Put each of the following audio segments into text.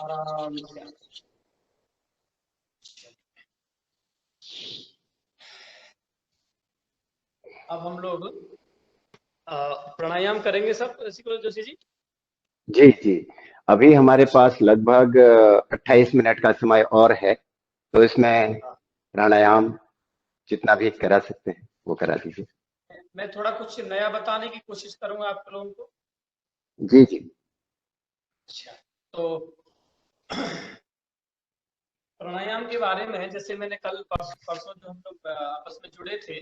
आराम से। अब हम लोग प्राणायाम करेंगे सब जोशी जी। जी जी, अभी हमारे पास लगभग 28 मिनट का समय और है, तो इसमें प्राणायाम जितना भी करा सकते हैं वो करा दीजिए। मैं थोड़ा कुछ नया बताने की कोशिश करूंगा आप लोगों को। जी जी। अच्छा, तो प्राणायाम के बारे में जैसे मैंने कल परसों जो हम लोग आपस में जुड़े थे,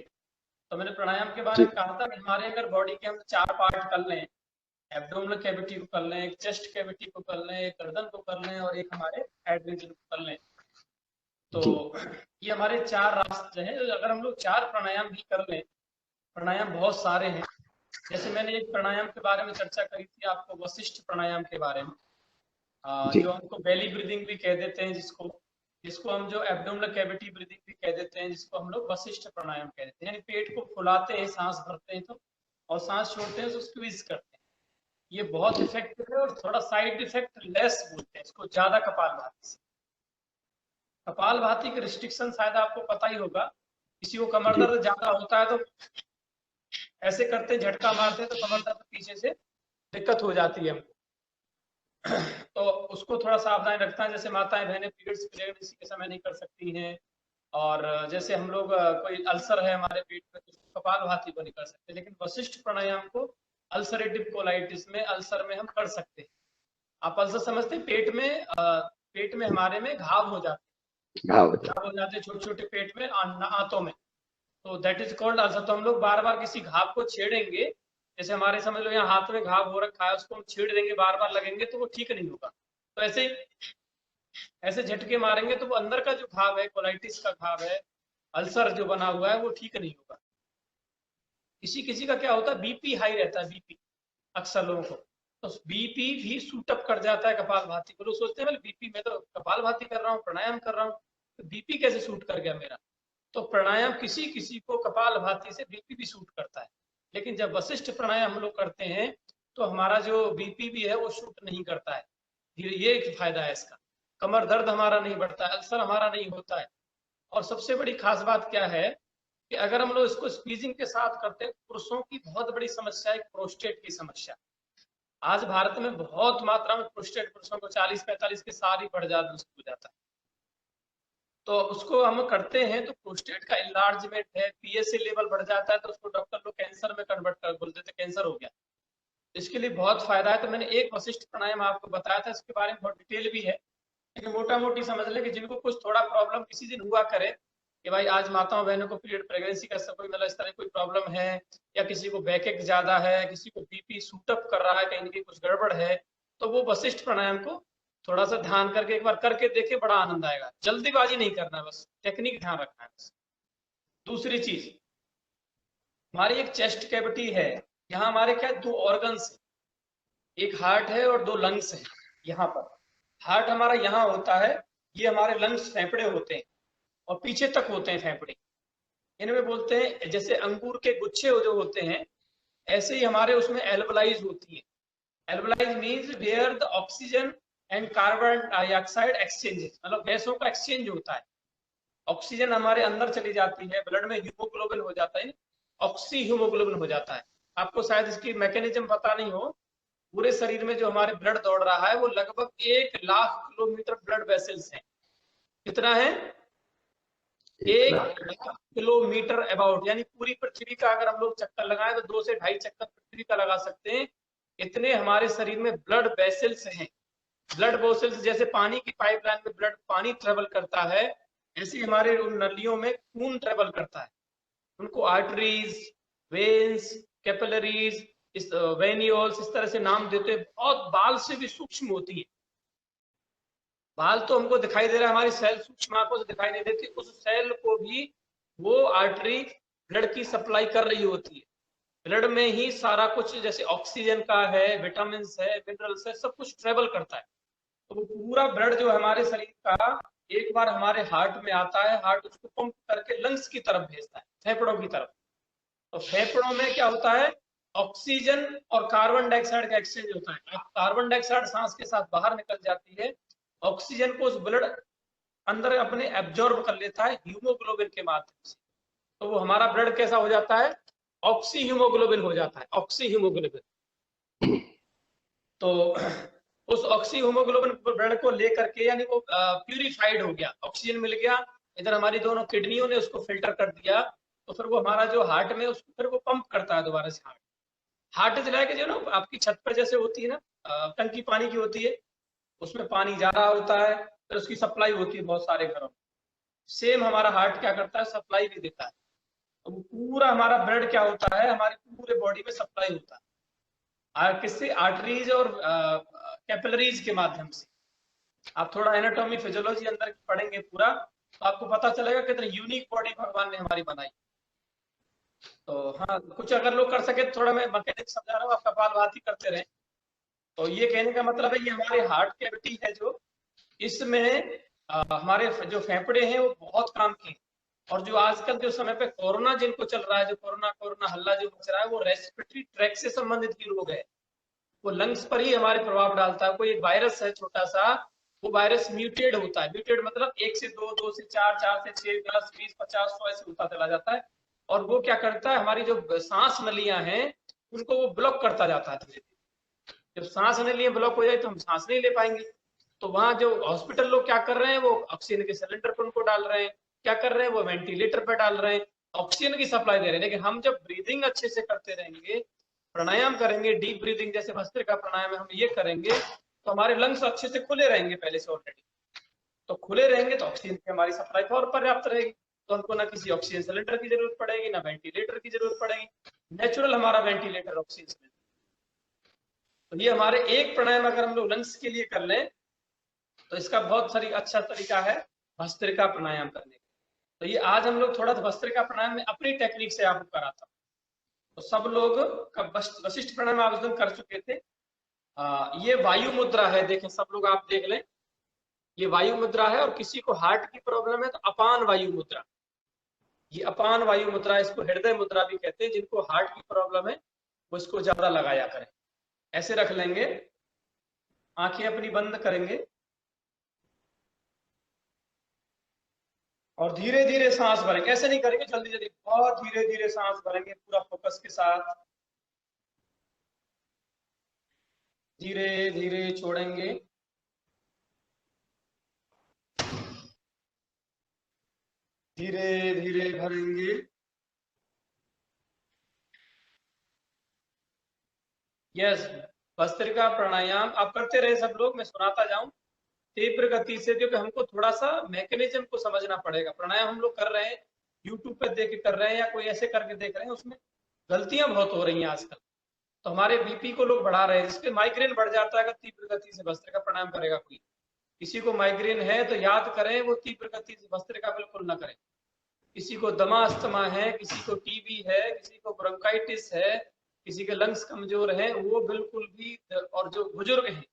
तो मैंने प्राणायाम के बारे जी में कहा था कि हमारे अगर बॉडी के हम 4 पार्ट कर लें, एब्डोमिनल कैविटी को कर लें, एक चेस्ट कैविटी को कर लें, एक गर्दन को कर लें और एक हमारे हेड रीजन को कर लें, तो जी ये हमारे 4 रास्ते हैं। अगर हम लोग 4 प्राणायाम भी कर लें, प्राणायाम बहुत सारे हैं। जैसे मैंने एक प्राणायाम के बारे में चर्चा करी थी आपको, वशिष्ठ प्राणायाम के बारे में, जी जो हमको बेली ब्रीदिंग भी कह देते हैं, जिसको जिसको हम जो एब्डोमिनल कैविटी ब्रीदिंग भी कह देते हैं, जिसको हम लोग वशिष्ठ प्राणायाम कह देते हैं। यानी पेट को फुलाते हैं, सांस भरते हैं तो, और सांस छोड़ते हैं तो स्क्वीज करते हैं। ये बहुत जी इफेक्टिव है और थोड़ा साइड इफेक्ट लेस बोलते हैं इसको, ज्यादा कपालभाति से। कपालभाति के रिस्ट्रिक्शन शायद आपको पता ही होगा। किसी को कमर जी दर्द ज्यादा होता है तो ऐसे करते हैं, झटका मारते हैं तो कमर दर्द पीछे से दिक्कत हो जाती है हमको। तो उसको थोड़ा सावधान रखना है। जैसे माताएं बहनें पीरियड्स प्रेगनेंसी के समय नहीं कर सकती हैं, और जैसे हम लोग कोई अल्सर है हमारे पेट में तो उसको कपालभाति को नहीं कर सकते, लेकिन वशिष्ठ प्राणायाम को अल्सरेटिव कोलाइटिस में, अल्सर में हम कर सकते हैं। आप अल्सर समझते हैं, पेट में हमारे में घाव हो जाते हाँ घाव हो जाते हैं छोटे छोटे पेट में, आंतों में, तो दैट इज कॉल्ड अल्सर। तो हम लोग बार बार किसी घाव को छेड़ेंगे, जैसे हमारे समझ लो यहाँ हाथ में घाव हो रखा है, उसको हम छेड़ देंगे, बार बार लगेंगे तो वो ठीक नहीं होगा। तो ऐसे झटके मारेंगे तो वो अंदर का जो घाव है, कोलाइटिस का घाव है, अल्सर जो बना हुआ है, वो ठीक नहीं होगा। किसी किसी का क्या होता है, बीपी हाई रहता है, बीपी अक्सर लोगों को, तो बीपी भी सूटअप कर जाता है कपालभाति को। लोग सोचते हैं बीपी, मैं तो कपालभाति कर रहा हूँ, प्राणायाम कर रहा हूँ, तो बीपी कैसे सूट कर गया मेरा। तो प्राणायाम किसी किसी को कपालभाति से बीपी भी सूट करता है, लेकिन जब वशिष्ठ प्राणायाम हम लोग करते हैं तो हमारा जो बीपी भी है वो सूट नहीं करता है। ये एक फायदा है इसका। कमर दर्द हमारा नहीं बढ़ता है, अल्सर हमारा नहीं होता है। और सबसे बड़ी खास बात क्या है कि अगर हम लोग इसको स्क्वीजिंग के साथ करते हैं, पुरुषों की बहुत बड़ी समस्या है प्रोस्टेट की समस्या। आज भारत में बहुत मात्रा में प्रोस्टेट, पुरुषों को 40-45 के साल ही बढ़ जाता है। तो उसको हम करते हैं तो प्रोस्टेट का इलार्जमेंट है, पीएसए लेवल बढ़ जाता है, तो उसको डॉक्टर लोग कैंसर में कन्वर्ट कर बोल देते हैं, कैंसर हो गया। इसके लिए बहुत फायदा है। तो मैंने एक वशिष्ठ प्राणायाम आपको बताया था, इसके बारे में बहुत डिटेल भी है, लेकिन मोटा मोटी समझ ले कि जिनको कुछ थोड़ा प्रॉब्लम किसी दिन हुआ करे कि भाई आज माताओं बहनों को पीरियड प्रेगनेंसी का कोई मतलब इस तरह कोई प्रॉब्लम है, या किसी को बैकएक ज्यादा है, किसी को बीपी सूटअप कर रहा है, कहीं ना कहीं कुछ गड़बड़ है, तो वो वशिष्ठ प्राणायाम को थोड़ा सा ध्यान करके एक बार करके देखे, बड़ा आनंद आएगा। जल्दीबाजी नहीं करना है, बस टेक्निक ध्यान रखना है बस। दूसरी चीज, हमारी एक चेस्ट कैविटी है, यहाँ हमारे क्या 2 ऑर्गन्स है, एक हार्ट है और 2 लंग्स है। यहाँ पर हार्ट हमारा यहाँ होता है, ये हमारे लंग्स फेफड़े होते हैं, और पीछे तक होते हैं फेफड़े। इनमें बोलते हैं जैसे अंगूर के गुच्छे जो होते हैं, ऐसे ही हमारे उसमें एल्वलाइज होती है। Alveoli means where the oxygen and carbon dioxide exchanges, मतलब गैसों का एक्सचेंज होता है। ऑक्सीजन हमारे अंदर चली जाती है, ब्लड में हीमोग्लोबिन हो जाता है, ऑक्सी हीमोग्लोबिन हो जाता है। आपको शायद इसकी मैकेनिज्म पता नहीं हो। पूरे शरीर में जो हमारे ब्लड दौड़ रहा है वो लगभग 1,00,000 किलोमीटर ब्लड वेसल्स हैं। कितना है? 1,00,000 किलोमीटर अबाउट, यानी पूरी पृथ्वी का अगर हम लोग चक्कर लगाएं तो 2 से 2.5 चक्कर पृथ्वी का लगा सकते हैं। इतने हमारे शरीर में ब्लड वेसल्स हैं। ब्लड वेसल्स जैसे पानी की पाइपलाइन में ब्लड पानी ट्रेवल करता है, ऐसे हमारे उन नलियों में खून ट्रेवल करता है। उनको आर्टरीज, वेन्स, कैपिलरीज, इस वेन्यूल्स, इस तरह से नाम देते हैं। बहुत बाल से भी सूक्ष्म होती है। बाल तो हमको दिखाई दे रहा है, हमारी सेल सूक्ष्म आंखों से दिखाई नहीं देती, उस सेल को भी वो आर्टरी ब्लड की सप्लाई कर रही होती है। ब्लड में ही सारा कुछ, जैसे ऑक्सीजन का है, विटामिन है, मिनरल्स है, सब कुछ ट्रेवल करता है। तो वो पूरा ब्लड जो हमारे शरीर का एक बार हमारे हार्ट में आता है, हार्ट उसको पंप करके लंग्स की तरफ भेजता है, फेफड़ों की तरफ। तो फेफड़ों में क्या होता है, ऑक्सीजन और कार्बन डाइऑक्साइड का एक्सचेंज होता है। अब कार्बन डाइऑक्साइड सांस के साथ बाहर निकल जाती है, ऑक्सीजन को उस ब्लड अंदर अपने एब्जॉर्ब कर लेता है हीमोग्लोबिन के माध्यम से। तो वो हमारा ब्लड कैसा हो जाता है, ऑक्सी हीमोग्लोबिन हो जाता है, ऑक्सी हीमोग्लोबिन। तो उस ऑक्सी हीमोग्लोबिन ब्लड को लेकर के, यानी वो प्यूरिफाइड हो गया, ऑक्सीजन मिल गया, इधर हमारी दोनों किडनियों ने उसको फिल्टर कर दिया, तो फिर वो हमारा जो हार्ट में उसको फिर वो पंप करता है दोबारा से। हार्ट इज लाइक जो ना आपकी छत पर जैसे होती है ना टंकी पानी की होती है, उसमें पानी जा रहा होता है, फिर उसकी सप्लाई होती है बहुत सारे घरों में। सेम हमारा हार्ट क्या करता है, सप्लाई भी देता है। तो वो पूरा हमारा ब्लड क्या होता है, हमारे पूरे बॉडी में सप्लाई होता है। किससे, आर्टरीज और कैपिलरीज के माध्यम से। आप थोड़ा एनाटॉमी फिजियोलॉजी अंदर पढ़ेंगे पूरा, तो आपको पता चलेगा कितनी यूनिक बॉडी भगवान ने हमारी बनाई। तो हाँ, कुछ अगर लोग कर सके, थोड़ा मैं मैकेनिक्स समझा रहा हूँ, आप कपाल भाती करते रहे। तो ये कहने का मतलब है, ये हमारे हार्ट कैविटी है जो, इसमें हमारे जो फेफड़े हैं वो बहुत काम के हैं। और जो आजकल जो समय पे कोरोना जिनको चल रहा है, जो कोरोना कोरोना हल्ला जो मच रहा है, वो रेस्पिरेटरी ट्रैक से संबंधित ही रोग है। वो लंग्स पर ही हमारे प्रभाव डालता है। कोई एक वायरस है छोटा सा, वो वायरस म्यूटेड होता है। म्यूटेड मतलब 1 से 2, 2 से 4, 4 से 6, 10, 20, 50, 100 ऐसे होता चला जाता है। और वो क्या करता है, हमारी जो सांस नलियां हैं उनको वो ब्लॉक करता जाता है धीरे धीरे। जब सांस नलियां ब्लॉक हो जाए तो हम सांस नहीं ले पाएंगे। तो वहां जो हॉस्पिटल लोग क्या कर रहे हैं, वो ऑक्सीजन के सिलेंडर पर उनको डाल रहे हैं, क्या कर रहे हैं, वो वेंटिलेटर पर डाल रहे हैं, ऑक्सीजन की सप्लाई दे रहे हैं। लेकिन हम जब ब्रीदिंग अच्छे से करते रहेंगे, प्राणायाम करेंगे, डीप ब्रीदिंग जैसे भस्त्रिका प्राणायाम हम ये करेंगे, तो हमारे लंग्स अच्छे से खुले रहेंगे पहले से ऑलरेडी। तो खुले रहेंगे तो ऑक्सीजन की हमारी सप्लाई और पर्याप्त रहेगी। तो हमको ना किसी ऑक्सीजन सिलेंडर की जरूरत पड़ेगी, ना वेंटिलेटर की जरूरत पड़ेगी। नेचुरल हमारा वेंटिलेटर ऑक्सीजन सिलेंडर। तो ये हमारे एक प्राणायाम अगर हम लोग लंग्स के लिए कर लें, तो इसका बहुत सारी अच्छा तरीका है भस्त्रिका प्राणायाम करने का। तो ये आज हम लोग थोड़ा भस्त्रिका प्राणायाम में अपनी टेक्निक से आपको कराता हूँ। तो सब लोग वशिष्ठ प्राणायाम आप उस दिन कर चुके थे। ये वायु मुद्रा है, देखें सब लोग, आप देख लें, ये वायु मुद्रा है। और किसी को हार्ट की प्रॉब्लम है तो अपान वायु मुद्रा, ये अपान वायु मुद्रा, इसको हृदय मुद्रा भी कहते हैं। जिनको हार्ट की प्रॉब्लम है वो इसको ज्यादा लगाया करें। ऐसे रख लेंगे, आंखें अपनी बंद करेंगे और धीरे धीरे सांस भरेंगे। ऐसे नहीं करेंगे जल्दी जल्दी, बहुत धीरे धीरे सांस भरेंगे पूरा फोकस के साथ। धीरे धीरे छोड़ेंगे, धीरे धीरे भरेंगे। यस, भस्त्रिका प्राणायाम आप करते रहे सब लोग, मैं सुनाता जाऊं तीव्र गति से, क्योंकि हमको थोड़ा सा मैकेनिज्म को समझना पड़ेगा। प्राणायाम हम लोग कर रहे हैं, यूट्यूब पे देख के कर रहे हैं, या कोई ऐसे करके देख रहे हैं, उसमें गलतियां बहुत हो रही हैं आजकल। तो हमारे बीपी को लोग बढ़ा रहे हैं, जिसपे माइग्रेन बढ़ जाता है अगर तीव्र गति से भस्त्रिका प्राणायाम करेगा कोई। किसी को माइग्रेन है तो याद करें वो तीव्र गति से भस्त्रिका बिल्कुल ना करें। किसी को दमा अस्थमा है, किसी को टीबी है, किसी को ब्रोंकाइटिस है, किसी के लंग्स कमजोर हैं, वो बिल्कुल भी, और जो बुजुर्ग हैं,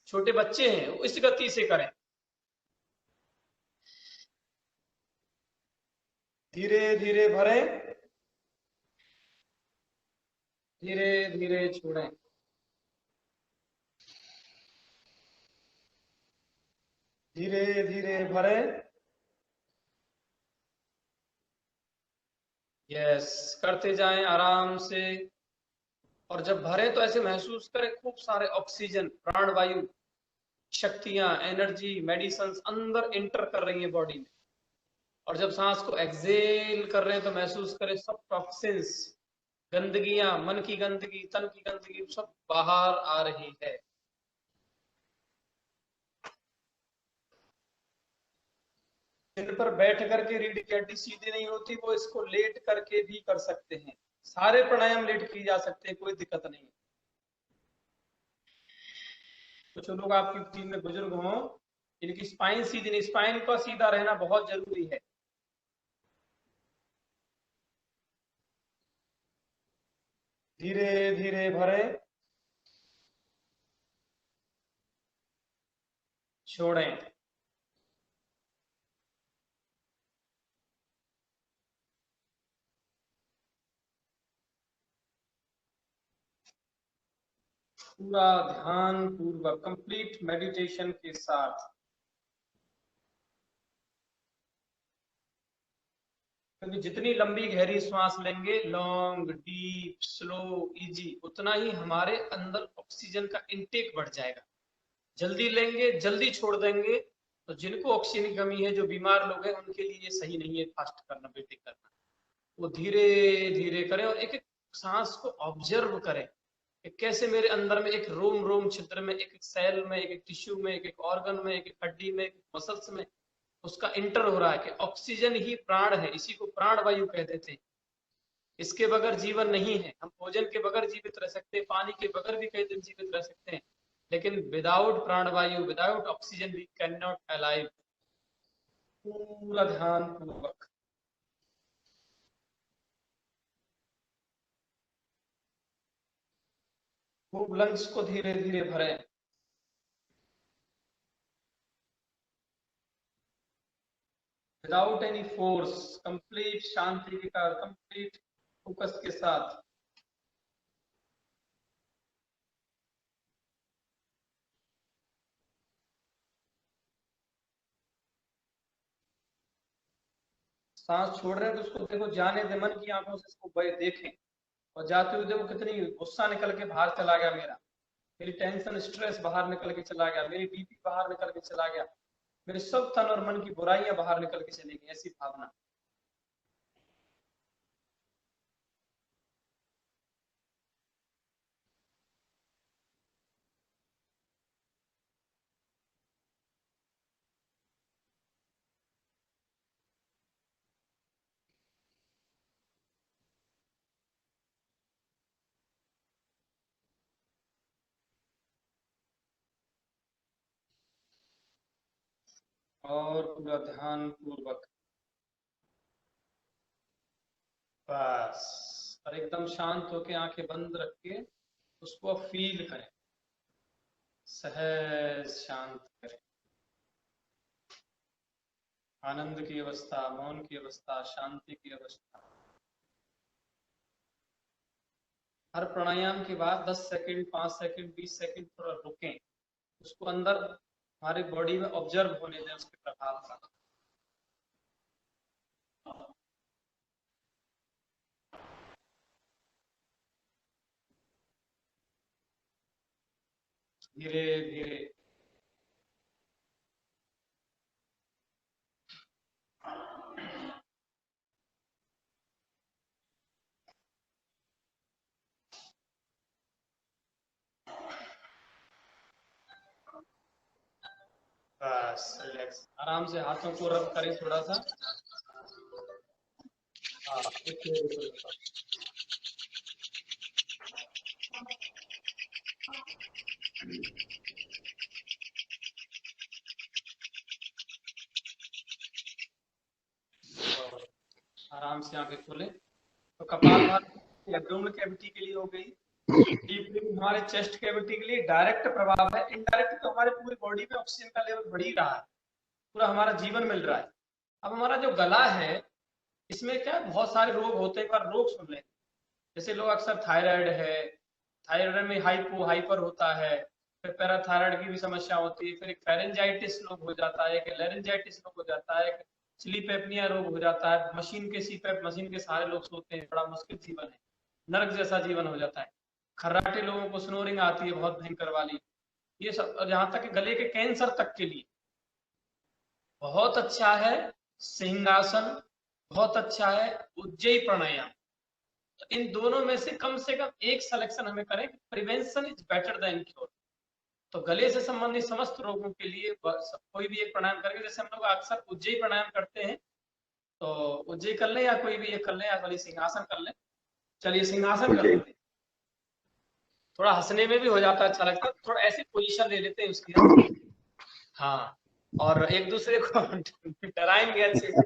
छोटे बच्चे हैं, वो इस गति से करें। धीरे धीरे भरें, धीरे धीरे छोड़ें। धीरे धीरे भरें। यस, करते जाएं आराम से। और जब भरे तो ऐसे महसूस करें खूब सारे ऑक्सीजन, प्राणवायु, शक्तियां, एनर्जी, मेडिसिन अंदर इंटर कर रही है बॉडी में। और जब सांस को एक्सेल कर रहे हैं तो महसूस करें सब टॉक्सिन्स, गंदगियां, मन की गंदगी, तन की गंदगी सब बाहर आ रही है। इन पर बैठ करके रीढ़ की हड्डी सीधी नहीं होती, वो इसको लेट करके भी कर सकते हैं। सारे प्राणायाम लेट की जा सकते हैं, कोई दिक्कत नहीं है। कुछ लोग आपकी टीम में बुजुर्ग हों, इनकी स्पाइन सीधी नहीं, स्पाइन का सीधा रहना बहुत जरूरी है। धीरे धीरे भरें, छोड़ें। पूरा ध्यान पूर्वक कंप्लीट मेडिटेशन के साथ, क्योंकि जितनी लंबी गहरी सांस लेंगे, लॉन्ग डीप स्लो इजी, उतना ही हमारे अंदर ऑक्सीजन का इनटेक बढ़ जाएगा। जल्दी लेंगे जल्दी छोड़ देंगे तो जिनको ऑक्सीजन की कमी है, जो बीमार लोग हैं, उनके लिए सही नहीं है फास्ट करना, ब्रीथिंग करना। वो धीरे धीरे करें और एक एक सांस को ऑब्जर्व करें कि कैसे मेरे अंदर में एक रोम रोम छिद्र में, एक एक सेल में, एक एक टिश्यू में, एक एक ऑर्गन में, एक एक हड्डी में, एक मसल्स में उसका इंटर हो रहा है कि ऑक्सीजन ही प्राण है। इसी को प्राण वायु कहते थे। इसके बगैर जीवन नहीं है। हम भोजन के बगैर जीवित रह सकते हैं, पानी के बगैर भी कई दिन जीवित रह सकते हैं, लेकिन विदाउट प्राणवायु, without oxygen we can not alive. पूरा ध्यान पूर्वक खूब लंग्स को धीरे धीरे भरें। विदाउट एनी फोर्स, कंप्लीट शांति के साथ, कंप्लीट फोकस के साथ। सांस छोड़ रहे हैं तो उसको देखो, जाने दे, मन की आंखों से इसको देखें। और जाते हुए देखो कितनी गुस्सा निकल के बाहर चला गया मेरी टेंशन स्ट्रेस बाहर निकल के चला गया, मेरी बीपी बाहर निकल के चला गया, मेरे सब तन और मन की बुराइयां बाहर निकल के चली गई, ऐसी भावना। और पूरा ध्यान पूर्वक, बस। और एकदम शांत होके आंखें बंद रख के उसको फील करें, सहज शांत करें। आनंद की अवस्था, मौन की अवस्था, शांति की अवस्था। हर प्राणायाम के बाद 10 सेकंड, 5 सेकंड, 20 सेकंड थोड़ा रुकें, उसको अंदर हमारी बॉडी में ऑब्जर्व होने दें, उसके प्रभाव का। धीरे धीरे बस रिलैक्स, आराम से हाथों को रब करें थोड़ा सा। हाँ, आराम से आंखें खोलें। तो कपालभाति एब्डोमिनल कैविटी के लिए हो गई। डीप ब्रीथिंग हमारे चेस्ट कैविटी के लिए डायरेक्ट प्रभाव है। इनडायरेक्ट तो हमारे पूरी बॉडी में ऑक्सीजन का लेवल बढ़ ही रहा है, पूरा हमारा जीवन मिल रहा है। अब हमारा जो गला है, इसमें क्या बहुत सारे रोग होते हैं। एक बार रोग सुन लें। जैसे लोग अक्सर थायराइड है, थायराइड में हाइपो हाइपर होता है, फिर पैराथायराइड की भी समस्या होती है, फिर एक फेरेंजाइटिस रोग हो जाता है, एक लेरेंजाइटिस रोग हो जाता है, एक स्लीप एपनिया रोग हो जाता है। मशीन के सीपैप मशीन के सारे लोग सोते हैं, बड़ा मुश्किल जीवन है, नर्क जैसा जीवन हो जाता है। खर्राटे लोगों को स्नोरिंग आती है बहुत भयंकर वाली। ये सब, यहाँ तक गले के कैंसर तक के लिए बहुत अच्छा है सिंहासन, बहुत अच्छा है उज्जयी प्राणायाम। तो इन दोनों में से कम एक सिलेक्शन हमें करें। Prevention is better than cure. तो गले से संबंधित समस्त रोगों के लिए कोई भी एक प्राणायाम करेंगे। जैसे हम लोग अक्सर उज्जयी प्राणायाम करते हैं, तो उज्जयी कर लें या कोई भी एक कर लें, या वाली सिंहासन कर लें। चलिए सिंहासन कर लेते हैं। थोड़ा हंसने में भी हो जाता है, अच्छा लगता है। थोड़ा ऐसी पोजीशन ले लेते हैं उसकी हम। हाँ, और एक दूसरे को डराएंगे अच्छे से।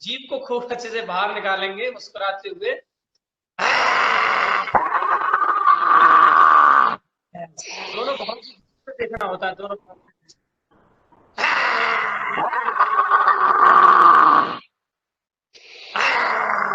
जीभ को खूब अच्छे से बाहर निकालेंगे मुस्कुराते हुए। दोनों बहुत देखना होता है, दोनों